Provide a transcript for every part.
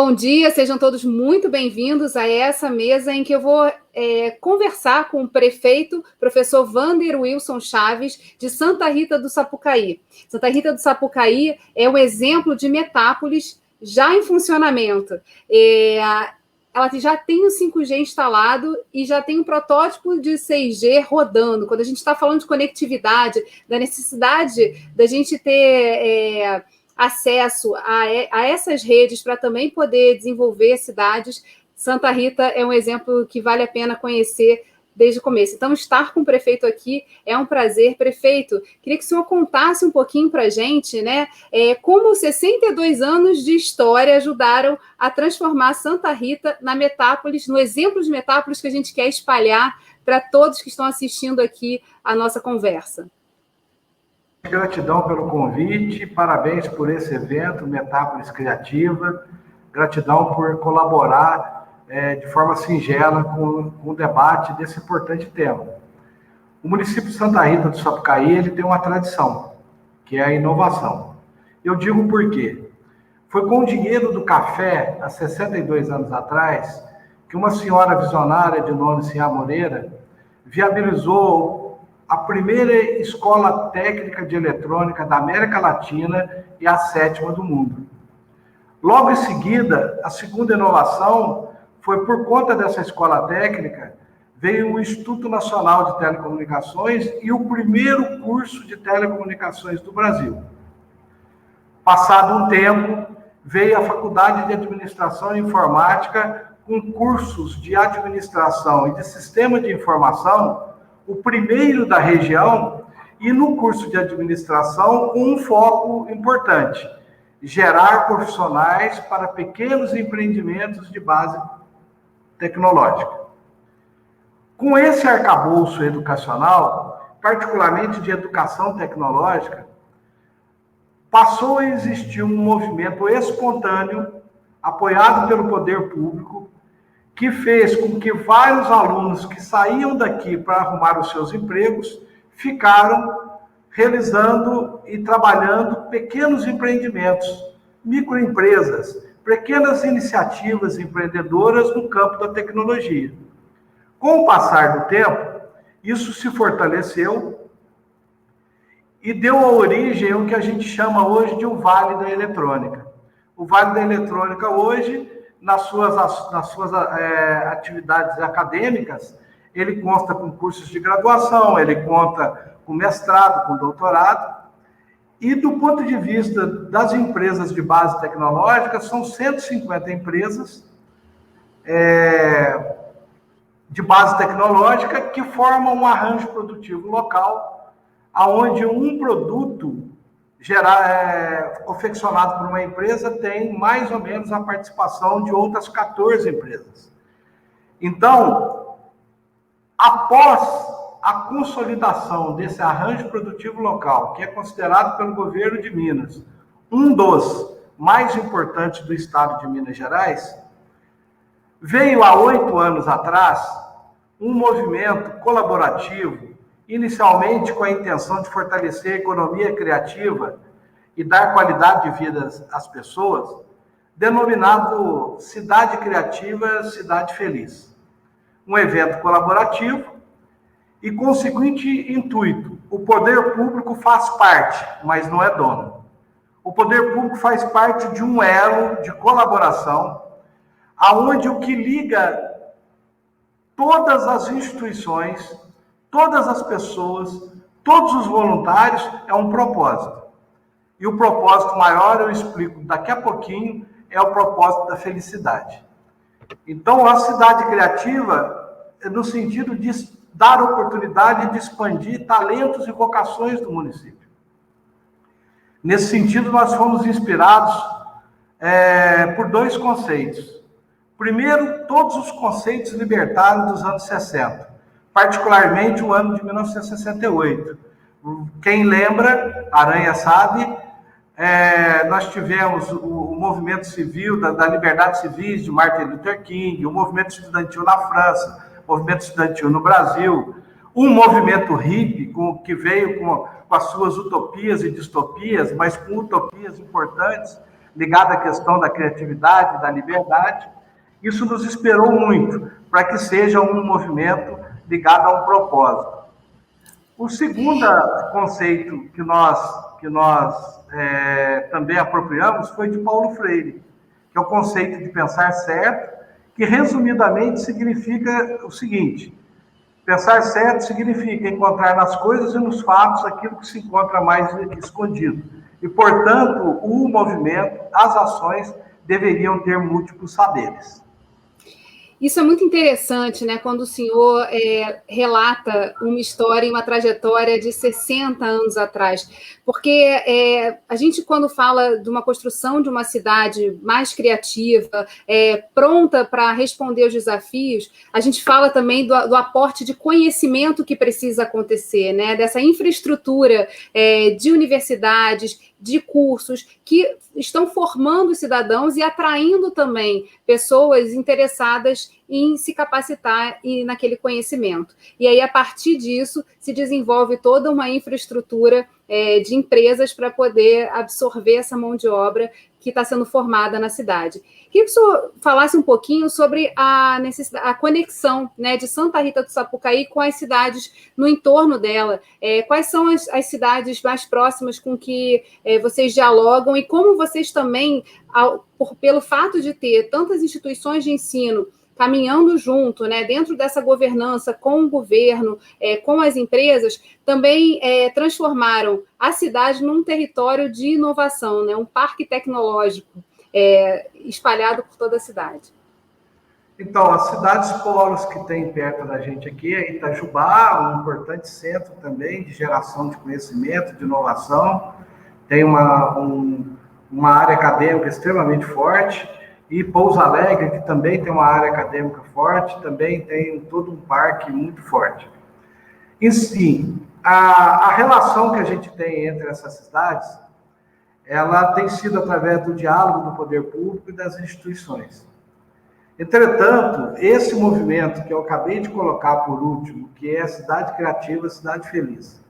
Bom dia, sejam todos muito bem-vindos a essa mesa em que eu vou conversar com o prefeito, professor Wander Wilson Chaves, de Santa Rita do Sapucaí. Santa Rita do Sapucaí é um exemplo de metápolis já em funcionamento. Ela já tem o 5G instalado e já tem um protótipo de 6G rodando. Quando a gente está falando de conectividade, da necessidade da gente ter acesso a essas redes para também poder desenvolver cidades, Santa Rita é um exemplo que vale a pena conhecer desde o começo. Então, estar com o prefeito aqui é um prazer. Prefeito, queria que o senhor contasse um pouquinho para a gente, né, como 62 anos de história ajudaram a transformar Santa Rita na metápolis, no exemplo de metápolis que a gente quer espalhar para todos que estão assistindo aqui a nossa conversa. Gratidão pelo convite, parabéns por esse evento, Metápolis Criativa, gratidão por colaborar de forma singela com o debate desse importante tema. O município de Santa Rita do Sapucaí, ele tem uma tradição, que é a inovação. Eu digo por quê. Foi com o dinheiro do café, há 62 anos atrás, que uma senhora visionária de nome Sinhá Moreira viabilizou a primeira escola técnica de eletrônica da América Latina e a 7ª do mundo. Logo em seguida, a segunda inovação foi por conta dessa escola técnica, veio o Instituto Nacional de Telecomunicações e o primeiro curso de telecomunicações do Brasil. Passado um tempo, veio a Faculdade de Administração e Informática com cursos de administração e de sistema de informação, o primeiro da região, e no curso de administração um foco importante: gerar profissionais para pequenos empreendimentos de base tecnológica. Com esse arcabouço educacional, particularmente de educação tecnológica, passou a existir um movimento espontâneo, apoiado pelo poder público, que fez com que vários alunos que saíam daqui para arrumar os seus empregos ficaram realizando e trabalhando pequenos empreendimentos, microempresas, pequenas iniciativas empreendedoras no campo da tecnologia. Com o passar do tempo, isso se fortaleceu e deu a origem ao que a gente chama hoje de o Vale da Eletrônica. O Vale da Eletrônica hoje, nas suas atividades acadêmicas, ele consta com cursos de graduação, ele conta com mestrado, com doutorado, e do ponto de vista das empresas de base tecnológica, são 150 empresas de base tecnológica que formam um arranjo produtivo local, onde um produto confeccionado por uma empresa tem mais ou menos a participação de outras 14 empresas. Então, após a consolidação desse arranjo produtivo local, que é considerado pelo governo de Minas um dos mais importantes do estado de Minas Gerais, veio há 8 anos atrás um movimento colaborativo, inicialmente com a intenção de fortalecer a economia criativa e dar qualidade de vida às pessoas, denominado Cidade Criativa, Cidade Feliz. Um evento colaborativo e com o seguinte intuito: o poder público faz parte, mas não é dono. O poder público faz parte de um elo de colaboração, aonde o que liga todas as instituições, todas as pessoas, todos os voluntários, é um propósito. E o propósito maior, eu explico daqui a pouquinho, é o propósito da felicidade. Então, a cidade criativa é no sentido de dar oportunidade de expandir talentos e vocações do município. Nesse sentido, nós fomos inspirados por 2 conceitos. Primeiro, todos os conceitos libertários dos anos 60, particularmente o ano de 1968. Quem lembra, Aranha sabe, nós tivemos o movimento civil, da liberdade civis de Martin Luther King, o movimento estudantil na França, o movimento estudantil no Brasil, um movimento hippie que veio com as suas utopias e distopias, mas com utopias importantes, ligada à questão da criatividade, da liberdade. Isso nos inspirou muito para que seja um movimento ligado a um propósito. O segundo conceito que nós também apropriamos foi de Paulo Freire, que é o conceito de pensar certo, que resumidamente significa o seguinte: pensar certo significa encontrar nas coisas e nos fatos aquilo que se encontra mais escondido. E, portanto, o movimento, as ações, deveriam ter múltiplos saberes. Isso é muito interessante, né? Quando o senhor relata uma história e uma trajetória de 60 anos atrás. Porque a gente, quando fala de uma construção de uma cidade mais criativa, pronta para responder aos desafios, a gente fala também do aporte de conhecimento que precisa acontecer, né? Dessa infraestrutura de universidades, de cursos que estão formando os cidadãos e atraindo também pessoas interessadas em se capacitar naquele conhecimento. E aí, a partir disso, se desenvolve toda uma infraestrutura de empresas para poder absorver essa mão de obra que está sendo formada na cidade. Queria que o senhor falasse um pouquinho sobre a conexão, né, de Santa Rita do Sapucaí com as cidades no entorno dela. Quais são as cidades mais próximas com que vocês dialogam e como vocês também, pelo fato de ter tantas instituições de ensino caminhando junto, né, dentro dessa governança com o governo, com as empresas, também transformaram a cidade num território de inovação, né, um parque tecnológico espalhado por toda a cidade. Então, as cidades polos que tem perto da gente aqui é Itajubá, um importante centro também de geração de conhecimento, de inovação, tem uma área acadêmica extremamente forte, e Pouso Alegre, que também tem uma área acadêmica forte, também tem todo um parque muito forte. Em si, a relação que a gente tem entre essas cidades, ela tem sido através do diálogo do poder público e das instituições. Entretanto, esse movimento que eu acabei de colocar por último, que é a cidade criativa, cidade feliz,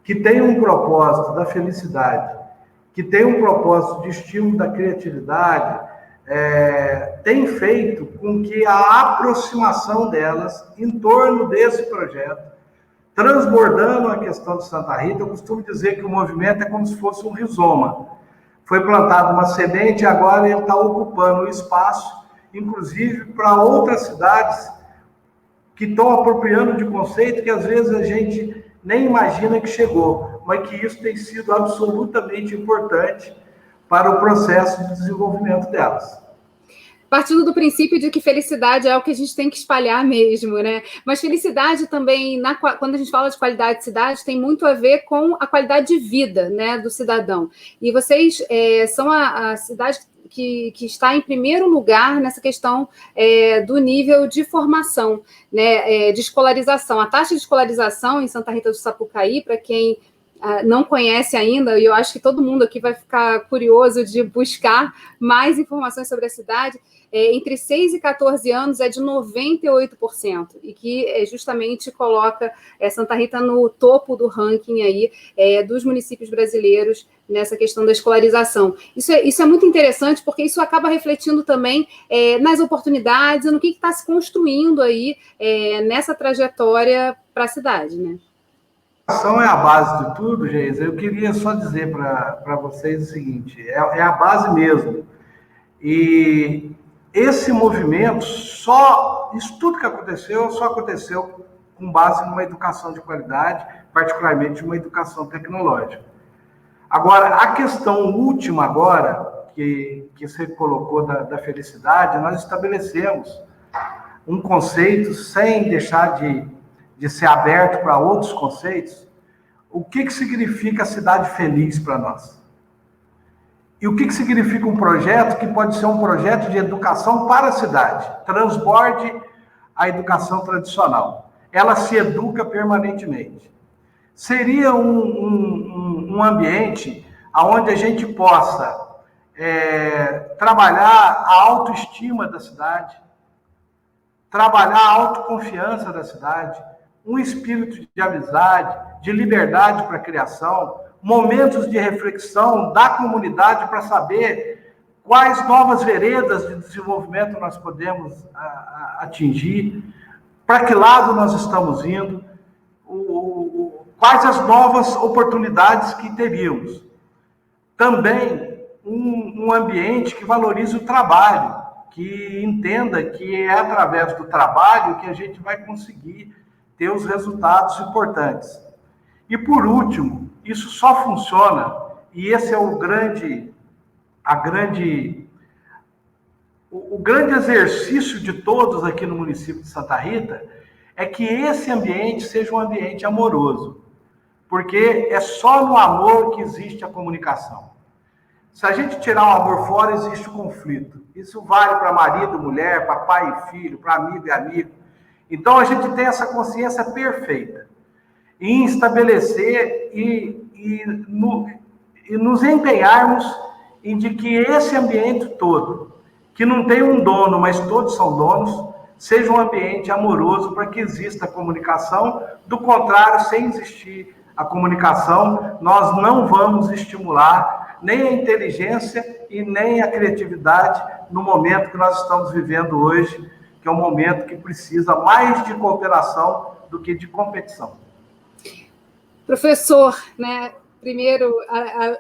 que tem um propósito da felicidade, que tem um propósito de estímulo da criatividade, tem feito com que a aproximação delas em torno desse projeto, transbordando a questão de Santa Rita, eu costumo dizer que o movimento é como se fosse um rizoma. Foi plantada uma semente e agora ele está ocupando o espaço, inclusive para outras cidades que estão apropriando de conceito que às vezes a gente nem imagina que chegou, mas que isso tem sido absolutamente importante para o processo de desenvolvimento delas. Partindo do princípio de que felicidade é o que a gente tem que espalhar mesmo, né? Mas felicidade também, quando a gente fala de qualidade de cidade, tem muito a ver com a qualidade de vida, né, do cidadão. E vocês são a cidade que está em primeiro lugar nessa questão do nível de formação, né, de escolarização. A taxa de escolarização em Santa Rita do Sapucaí, para quem não conhece ainda, e eu acho que todo mundo aqui vai ficar curioso de buscar mais informações sobre a cidade, entre 6 e 14 anos é de 98%, e que justamente coloca Santa Rita no topo do ranking aí, dos municípios brasileiros nessa questão da escolarização. Isso é muito interessante, porque isso acaba refletindo também nas oportunidades e no que está se construindo aí nessa trajetória para a cidade, né? A educação é a base de tudo, Geisa. Eu queria só dizer para vocês o seguinte, é a base mesmo. E esse movimento, isso tudo que aconteceu, só aconteceu com base numa educação de qualidade, particularmente uma educação tecnológica. Agora, a questão última agora, que você colocou da felicidade, nós estabelecemos um conceito sem deixar de ser aberto para outros conceitos. O que significa cidade feliz para nós? E o que significa um projeto que pode ser um projeto de educação para a cidade? Transborde a educação tradicional. Ela se educa permanentemente. Seria um ambiente onde a gente possa trabalhar a autoestima da cidade, trabalhar a autoconfiança da cidade, um espírito de amizade, de liberdade para a criação, momentos de reflexão da comunidade para saber quais novas veredas de desenvolvimento nós podemos atingir, para que lado nós estamos indo, quais as novas oportunidades que teríamos. Também um ambiente que valorize o trabalho, que entenda que é através do trabalho que a gente vai conseguir ter os resultados importantes. E por último, isso só funciona, e esse é o grande exercício de todos aqui no município de Santa Rita, é que esse ambiente seja um ambiente amoroso, porque é só no amor que existe a comunicação. Se a gente tirar o amor fora, existe o conflito. Isso vale para marido, mulher, para pai e filho, para amigo e amigo. Então a gente tem essa consciência perfeita em estabelecer e nos empenharmos em de que esse ambiente todo, que não tem um dono, mas todos são donos, seja um ambiente amoroso para que exista a comunicação. Do contrário, sem existir a comunicação, nós não vamos estimular nem a inteligência e nem a criatividade no momento que nós estamos vivendo hoje, que é um momento que precisa mais de cooperação do que de competição. Professor, né? Primeiro,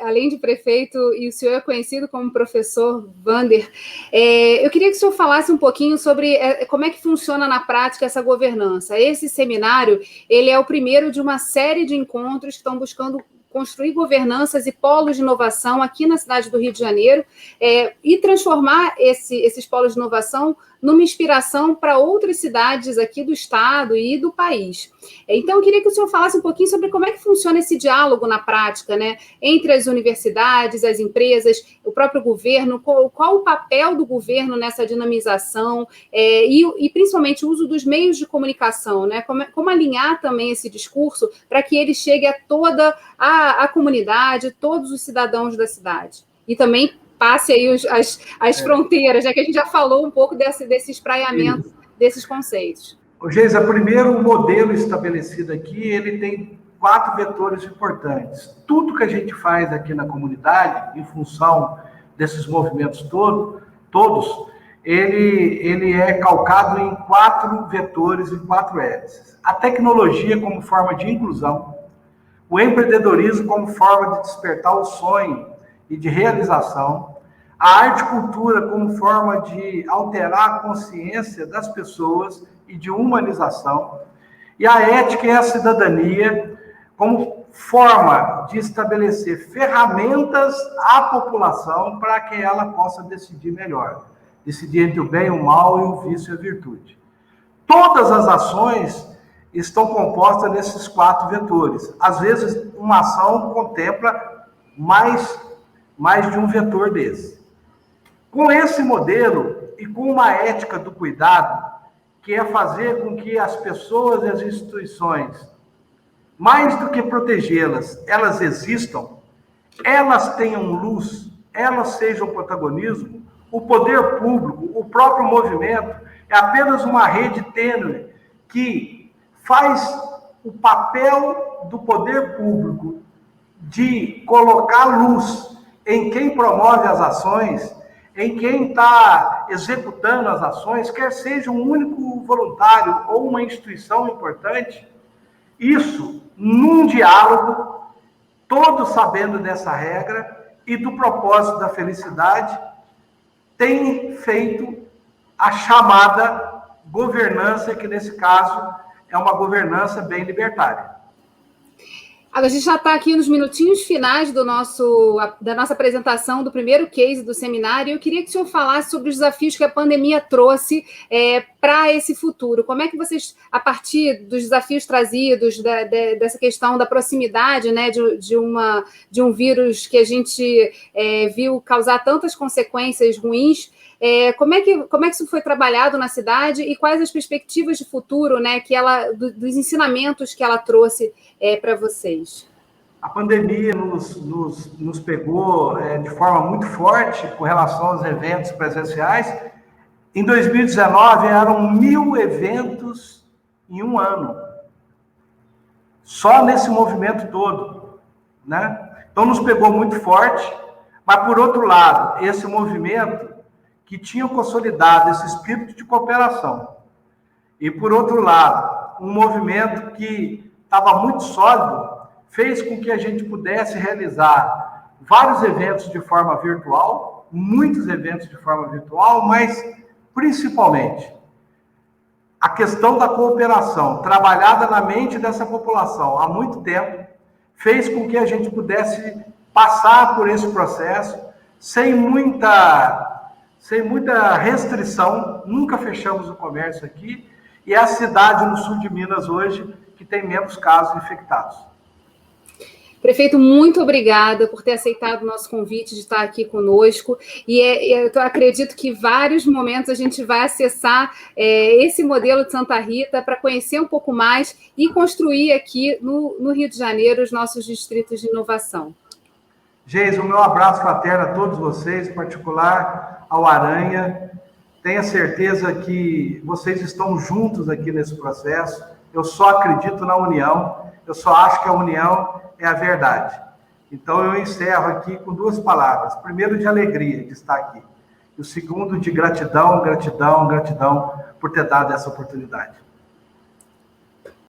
além de prefeito, e o senhor é conhecido como professor Wander, eu queria que o senhor falasse um pouquinho sobre como é que funciona na prática essa governança. Esse seminário, ele é o primeiro de uma série de encontros que estão buscando construir governanças e polos de inovação aqui na cidade do Rio de Janeiro, e transformar esses polos de inovação numa inspiração para outras cidades aqui do estado e do país. Então, eu queria que o senhor falasse um pouquinho sobre como é que funciona esse diálogo na prática, né, entre as universidades, as empresas, o próprio governo, qual o papel do governo nessa dinamização, e principalmente o uso dos meios de comunicação, né, como alinhar também esse discurso para que ele chegue a toda a comunidade, todos os cidadãos da cidade. E também passe aí as fronteiras, já que a gente já falou um pouco desse espraiamento desses conceitos. Geisa, primeiro, o modelo estabelecido aqui, ele tem 4 vetores importantes. Tudo que a gente faz aqui na comunidade, em função desses movimentos todos, ele é calcado em 4 vetores, em 4 hélices. A tecnologia como forma de inclusão, o empreendedorismo como forma de despertar o sonho e de realização, a arte e cultura como forma de alterar a consciência das pessoas e de humanização, e a ética e a cidadania como forma de estabelecer ferramentas à população para que ela possa decidir melhor, decidir entre o bem e o mal e o vício e a virtude. Todas as ações estão compostas nesses 4 vetores. Às vezes, uma ação contempla mais de um vetor desse. Com esse modelo e com uma ética do cuidado, que é fazer com que as pessoas e as instituições, mais do que protegê-las, elas existam, elas tenham luz, elas sejam protagonismo, o poder público, o próprio movimento, é apenas uma rede tênue que faz o papel do poder público de colocar luz em quem promove as ações, em quem está executando as ações, quer seja um único voluntário ou uma instituição importante. Isso, num diálogo, todos sabendo dessa regra e do propósito da felicidade, tem feito a chamada governança, que nesse caso é uma governança bem libertária. A gente já está aqui nos minutinhos finais da nossa apresentação do primeiro case do seminário. Eu queria que o senhor falasse sobre os desafios que a pandemia trouxe para esse futuro. Como é que vocês, a partir dos desafios trazidos, dessa questão da proximidade, né, de um vírus que a gente viu causar tantas consequências ruins, como é que isso foi trabalhado na cidade e quais as perspectivas de futuro, né, dos ensinamentos que ela trouxe para vocês? A pandemia nos pegou de forma muito forte com relação aos eventos presenciais. Em 2019, eram 1.000 eventos em um ano. Só nesse movimento todo, né? Então, nos pegou muito forte. Mas, por outro lado, esse movimento que tinha consolidado esse espírito de cooperação, e, por outro lado, um movimento que estava muito sólido, fez com que a gente pudesse realizar vários eventos de forma virtual, muitos eventos de forma virtual, mas, principalmente, a questão da cooperação, trabalhada na mente dessa população há muito tempo, fez com que a gente pudesse passar por esse processo sem muita restrição. Nunca fechamos o comércio aqui, e é a cidade no sul de Minas hoje que tem menos casos infectados. Prefeito, muito obrigada por ter aceitado o nosso convite de estar aqui conosco. E eu acredito que em vários momentos a gente vai acessar esse modelo de Santa Rita para conhecer um pouco mais e construir aqui no Rio de Janeiro os nossos distritos de inovação. Geis, o meu abraço fraterno a todos vocês, em particular ao Aranha. Tenha certeza que vocês estão juntos aqui nesse processo. Eu só acredito na união, eu só acho que a união é a verdade. Então, eu encerro aqui com 2 palavras. Primeiro, de alegria de estar aqui. E o segundo, de gratidão, gratidão, gratidão por ter dado essa oportunidade.